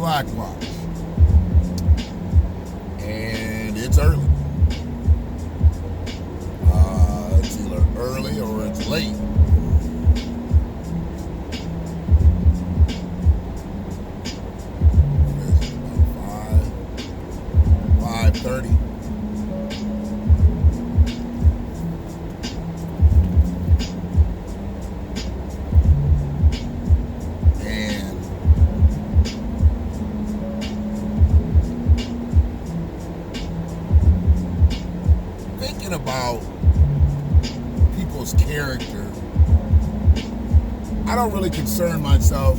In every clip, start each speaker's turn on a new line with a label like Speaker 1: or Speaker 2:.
Speaker 1: BlackWatch. And it's early. It's either early or it's late. What is it, about 5:30? About people's character, I don't really concern myself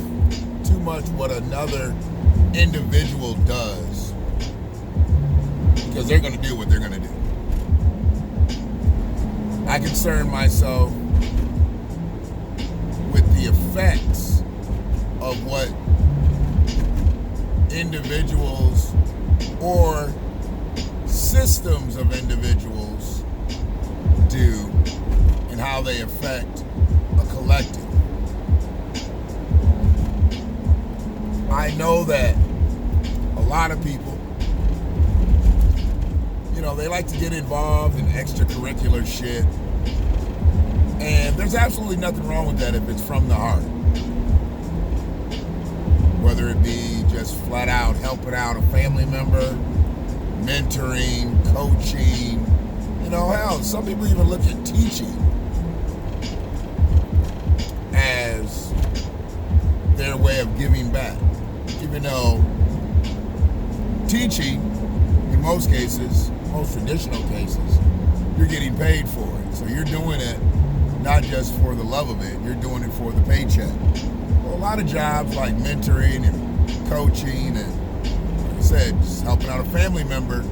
Speaker 1: too much what another individual does, because they're going to do what they're going to do. I concern myself with the effects of what individuals or systems of individuals do and how they affect a collective. I know that a lot of people, they like to get involved in extracurricular shit, and there's absolutely nothing wrong with that if it's from the heart. Whether it be just flat out helping out a family member, mentoring, coaching, hell, some people even look at teaching as their way of giving back. Even though teaching, in most cases, most traditional cases, you're getting paid for it. So you're doing it not just for the love of it, you're doing it for the paycheck. Well, a lot of jobs like mentoring and coaching and, like I said, just helping out a family member,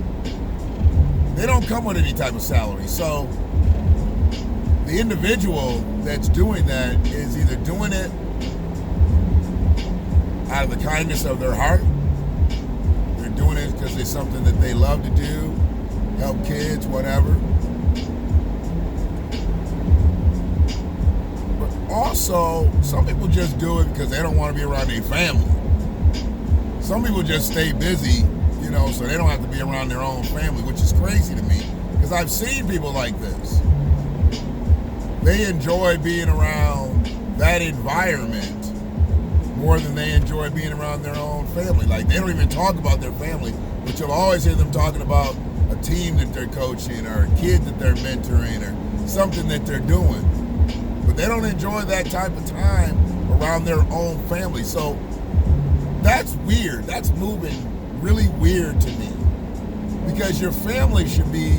Speaker 1: they don't come with any type of salary. So the individual that's doing that is either doing it out of the kindness of their heart, they're doing it because it's something that they love to do, help kids, whatever. But also, some people just do it because they don't want to be around their family. Some people just stay busy, so they don't have to be around their own family, which is crazy to me, because I've seen people like this. They enjoy being around that environment more than they enjoy being around their own family. Like, they don't even talk about their family, but you'll always hear them talking about a team that they're coaching or a kid that they're mentoring or something that they're doing. But they don't enjoy that type of time around their own family. So that's weird. That's moving really weird to me, because your family should be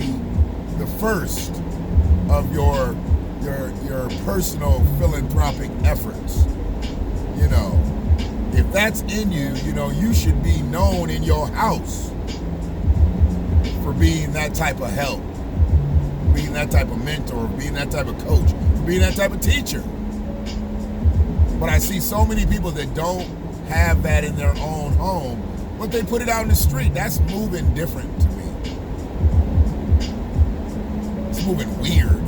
Speaker 1: the first of your personal philanthropic efforts. If that's in you, you should be known in your house for being that type of help, being that type of mentor, being that type of coach, for being that type of teacher. But I see so many people that don't have that in their own home, but they put it out in the street. That's moving different to me. It's moving weird.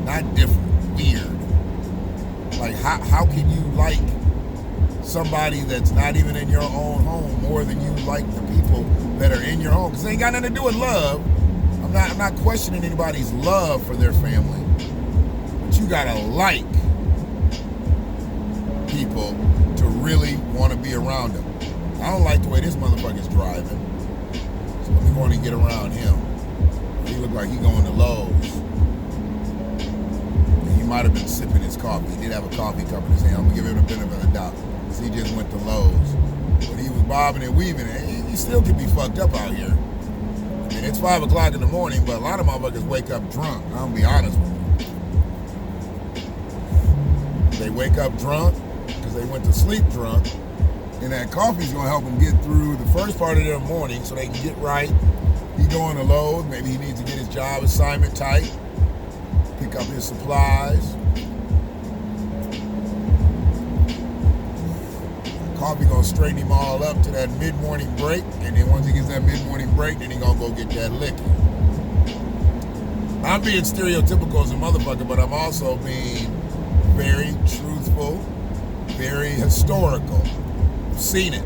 Speaker 1: Not different, weird. Like, how can you like somebody that's not even in your own home more than you like the people that are in your home? Because it ain't got nothing to do with love. I'm not questioning anybody's love for their family, but you gotta like people to really want to be around them. I don't like the way this motherfucker's driving, so let me go on and get around him. He looked like he going to Lowe's. And he might have been sipping his coffee. He did have a coffee cup in his hand. I'm gonna give him the benefit of the doubt, because he just went to Lowe's. But he was bobbing and weaving, and he still could be fucked up out here. I mean, it's 5 o'clock in the morning, but a lot of motherfuckers wake up drunk. I'm gonna be honest with you. They wake up drunk because they went to sleep drunk, and that coffee's gonna help them get through the first part of their morning so they can get right. He going to Lowe's, maybe he needs to get his job assignment tight, pick up his supplies. Coffee gonna straighten him all up to that mid-morning break, and then once he gets that mid-morning break, then he gonna go get that liquor. I'm being stereotypical as a motherfucker, but I'm also being very truthful, very historical. seen it.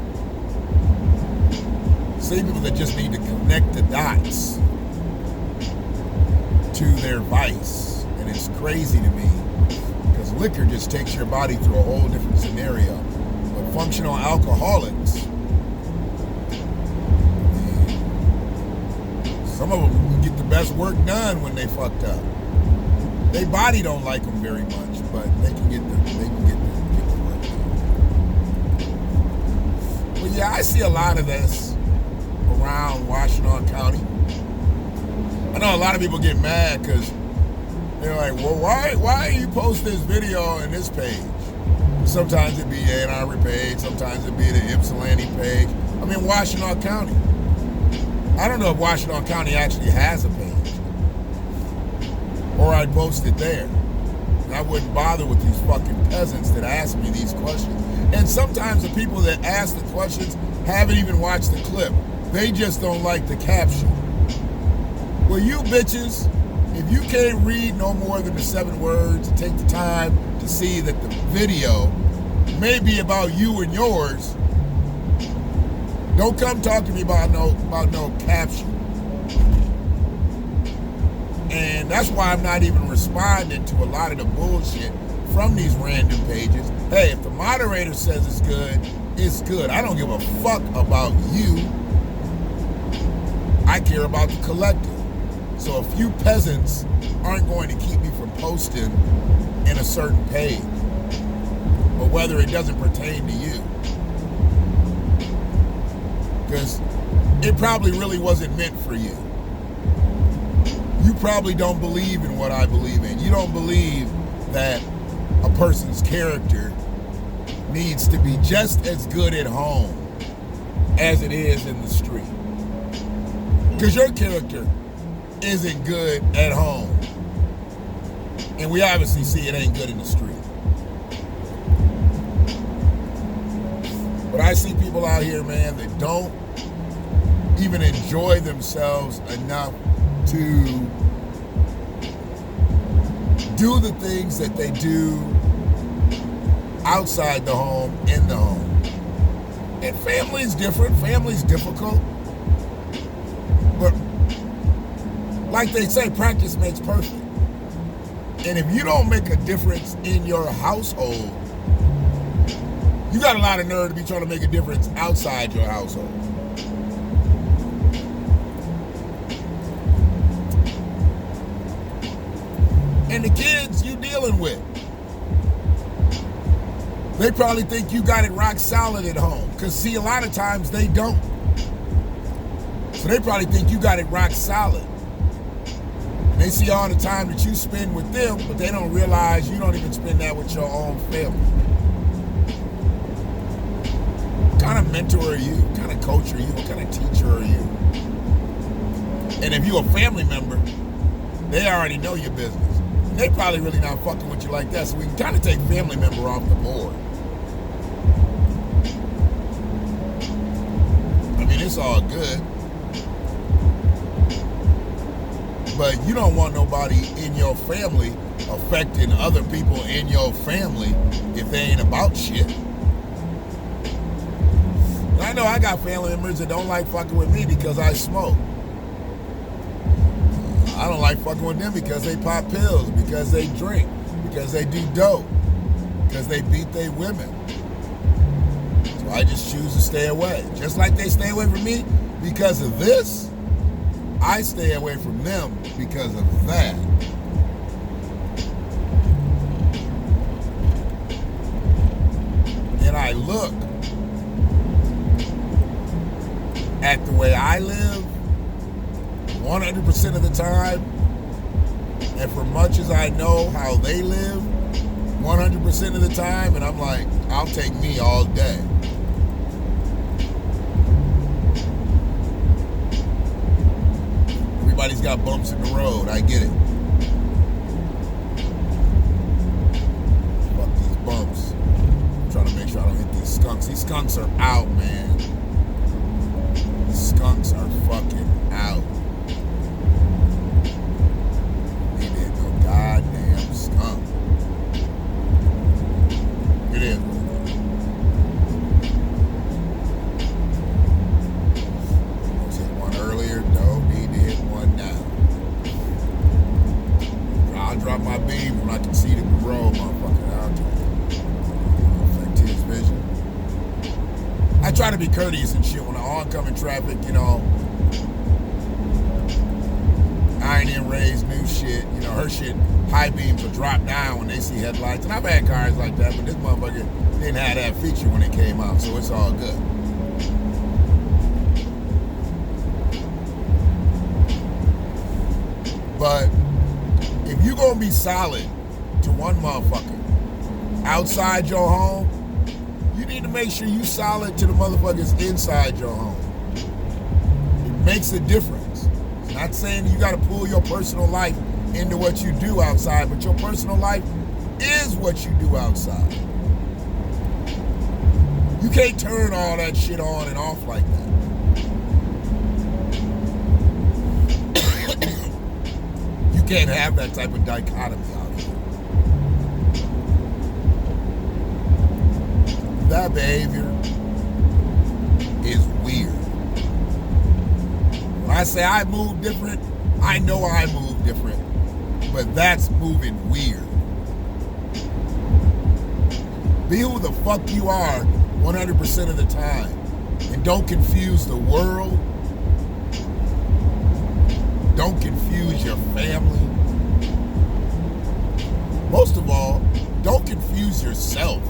Speaker 1: Seen people that just need to connect the dots to their vice. And it's crazy to me because liquor just takes your body through a whole different scenario. But functional alcoholics, some of them get the best work done when they fucked up. Their body don't like them very much, but they can get the work done. But yeah, I see a lot of this around Washington County. I know a lot of people get mad because they're like, well, why are you post this video on this page? Sometimes it be Ann Arbor page, sometimes it be the Ypsilanti page. I'm in Washington County. I don't know if Washington County actually has a page, or I'd post it there. And I wouldn't bother with these fucking peasants that ask me these questions. And sometimes the people that ask the questions haven't even watched the clip. They just don't like the caption. Well, you bitches, if you can't read no more than the 7 words, take the time to see that the video may be about you and yours, don't come talk to me about no caption. And that's why I'm not even responding to a lot of the bullshit from these random pages. Hey, if the moderator says it's good, it's good. I don't give a fuck about you. I care about the collective. So a few peasants aren't going to keep me from posting in a certain page, or whether it doesn't pertain to you. Because it probably really wasn't meant for you. You probably don't believe in what I believe in. You don't believe that a person's character needs to be just as good at home as it is in the street. Because your character isn't good at home. And we obviously see it ain't good in the street. But I see people out here, man, that don't even enjoy themselves enough to do the things that they do outside the home, in the home. And family's different, family's difficult. But like they say, practice makes perfect. And if you don't make a difference in your household, you got a lot of nerve to be trying to make a difference outside your household. And the kids you dealing with, they probably think you got it rock solid at home. Because see, a lot of times they don't. So they probably think you got it rock solid. And they see all the time that you spend with them, but they don't realize you don't even spend that with your own family. What kind of mentor are you? What kind of coach are you? What kind of teacher are you? And if you're a family member, they already know your business. They probably really not fucking with you like that, so we can kind of take family member off the board. I mean, it's all good. But you don't want nobody in your family affecting other people in your family if they ain't about shit. And I know I got family members that don't like fucking with me because I smoke. I don't like fucking with them because they pop pills, because they drink, because they do dope, because they beat their women. So I just choose to stay away. Just like they stay away from me because of this, I stay away from them because of that. And I look at the way I live 100% of the time, and for much as I know how they live 100% of the time, and I'm like, I'll take me all day. Everybody's got bumps in the road, I get it. Fuck these bumps. I'm trying to make sure I don't hit these skunks. These skunks are out, man. These skunks are fucking out. Goddamn skunk. It is. try to be courteous and shit when I oncoming traffic, you know. Iron and Ray's new shit, you know, her shit, high beams will drop down when they see headlights. And I've had cars like that, but this motherfucker didn't have that feature when it came out, so it's all good. But if you gonna be solid to one motherfucker outside your home, you need to make sure you solid to the motherfuckers inside your home. It makes a difference. It's not saying you gotta pull your personal life into what you do outside, but your personal life is what you do outside. You can't turn all that shit on and off like that. You can't have that type of dichotomy out here. That behavior is weird. When I say I move different, I know I move different, but that's moving weird. Be who the fuck you are 100% of the time, and don't confuse the world. Don't confuse your family. Most of all, don't confuse yourself.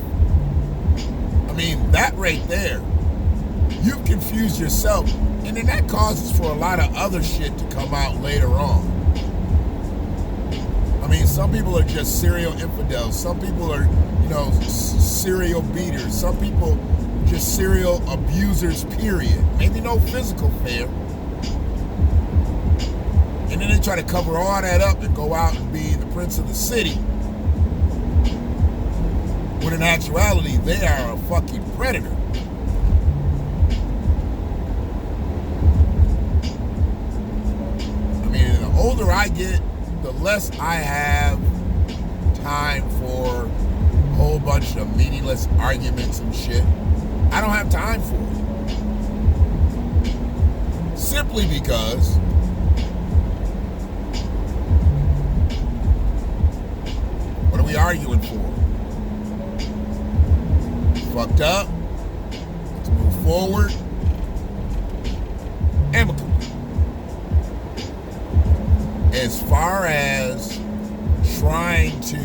Speaker 1: I mean, that right there, you've confused yourself, and then that causes for a lot of other shit to come out later on. I mean, some people are just serial infidels. Some people are, you know, serial beaters. Some people just serial abusers, period. Maybe no physical affair. And then they try to cover all that up and go out and be the prince of the city. When in actuality, they are a fucking predator. I mean, the older I get, the less I have time for a whole bunch of meaningless arguments and shit. I don't have time for it. Simply because what are we arguing for? Fucked up. Let's move forward amicably. As far as trying to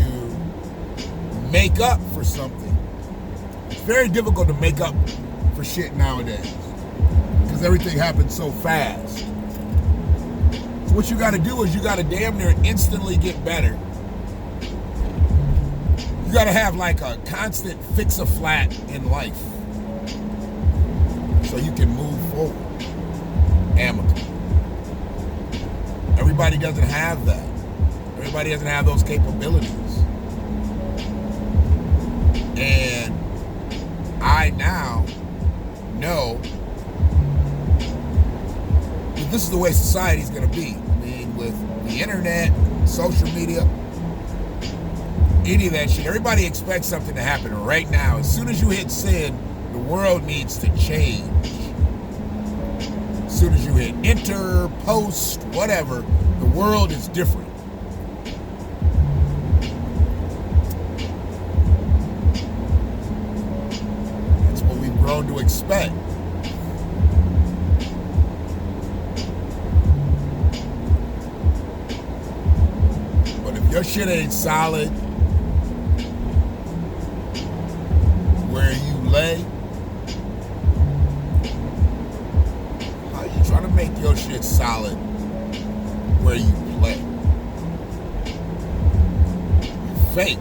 Speaker 1: make up for something, it's very difficult to make up for shit nowadays because everything happens so fast. So what you got to do is you got to damn near instantly get better. You got to have like a constant fix-a-flat in life so you can move forward amicably. Everybody doesn't have that. Everybody doesn't have those capabilities. And I now know that this is the way society's going to be. I mean, with the internet, social media, any of that shit, everybody expects something to happen right now. As soon as you hit send, the world needs to change. As soon as you hit enter, post, whatever, the world is different. That's what we've grown to expect. But if your shit ain't solid where you lay, how you trying to make your shit solid where you play? You fake,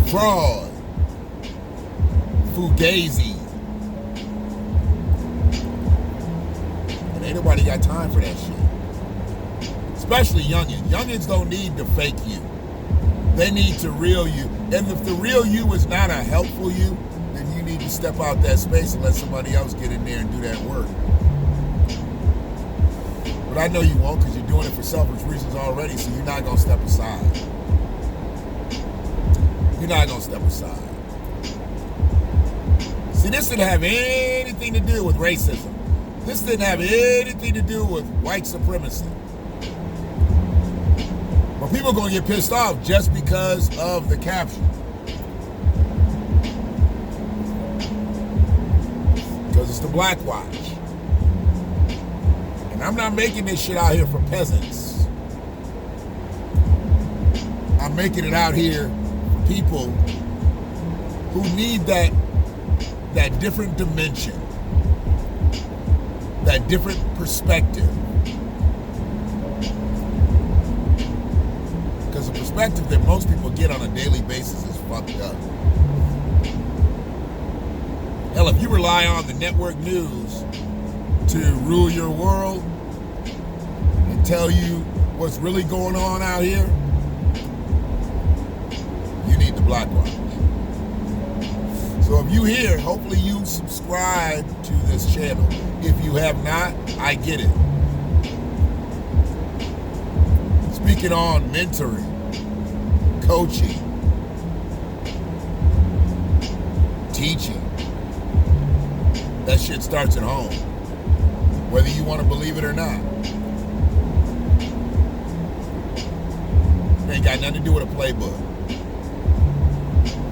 Speaker 1: fraud, fugazi, and ain't nobody got time for that shit. Especially youngins. Youngins don't need to fake you. They need to real you. And if the real you is not a helpful you, then you need to step out that space and let somebody else get in there and do that work. But I know you won't because you're doing it for selfish reasons already, so you're not going to step aside. You're not going to step aside. See, this didn't have anything to do with racism. This didn't have anything to do with white supremacy. But people are going to get pissed off just because of the caption. BlackWatch. And I'm not making this shit out here for peasants. I'm making it out here for people who need that different dimension, that different perspective. Because the perspective that most people get on a daily basis is fucked up. Hell, if you rely on the network news to rule your world and tell you what's really going on out here, you need the BlackWatch. So if you here, hopefully you subscribe to this channel. If you have not, I get it. Speaking on mentoring, coaching, teaching, that shit starts at home, whether you want to believe it or not. It ain't got nothing to do with a playbook.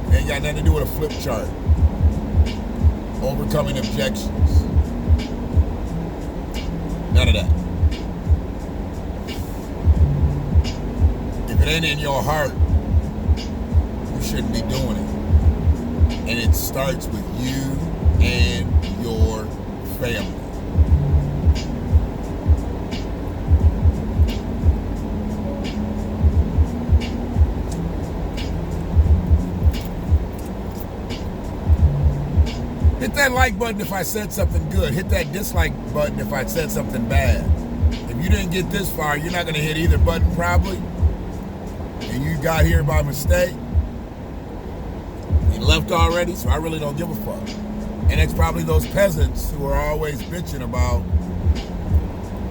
Speaker 1: It ain't got nothing to do with a flip chart. Overcoming objections. None of that. If it ain't in your heart, you shouldn't be doing it. And it starts with you and your family. Hit that like button if I said something good. Hit that dislike button if I said something bad. If you didn't get this far, you're not going to hit either button probably. And you got here by mistake. You left already, so I really don't give a fuck. And it's probably those peasants who are always bitching about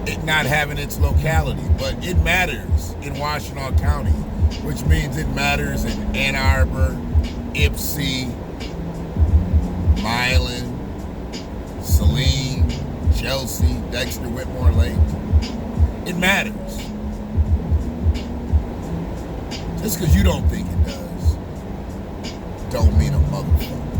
Speaker 1: it not having its locality. But it matters in Washtenaw County, which means it matters in Ann Arbor, Ypsi, Milan, Saline, Chelsea, Dexter, Whitmore Lake. It matters. Just because you don't think it does, don't mean a motherfucker.